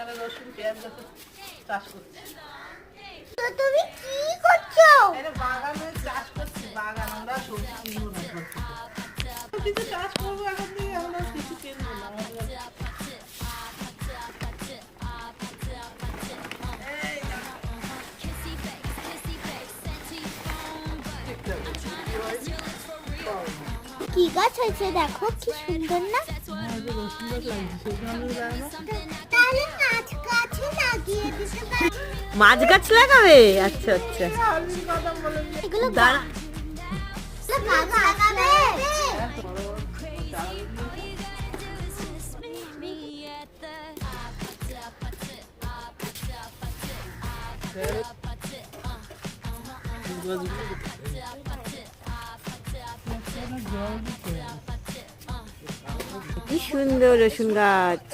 এখানে রসুন পেঁয়াজ চাষ করছি। তো তুমি কি করছো? এটা বাগানে চাষ করছি, বাগান আমরা সবজি কিনবো না করছি। কিছু চাষ করবো এখন থেকে, আমরা কিছু কিনবো না। কি গাছ হয়েছে দেখো, কি সুন্দর না? রসুন গাছ লাগছে, তাহলে মাছ গাছও লাগিয়ে দিতে পারি। মাছ গাছ লাগাবে? আচ্ছা আচ্ছা, এগুলো দাঁড়া। গাছ লাগাবে। কি সুন্দর রসুন গাছ।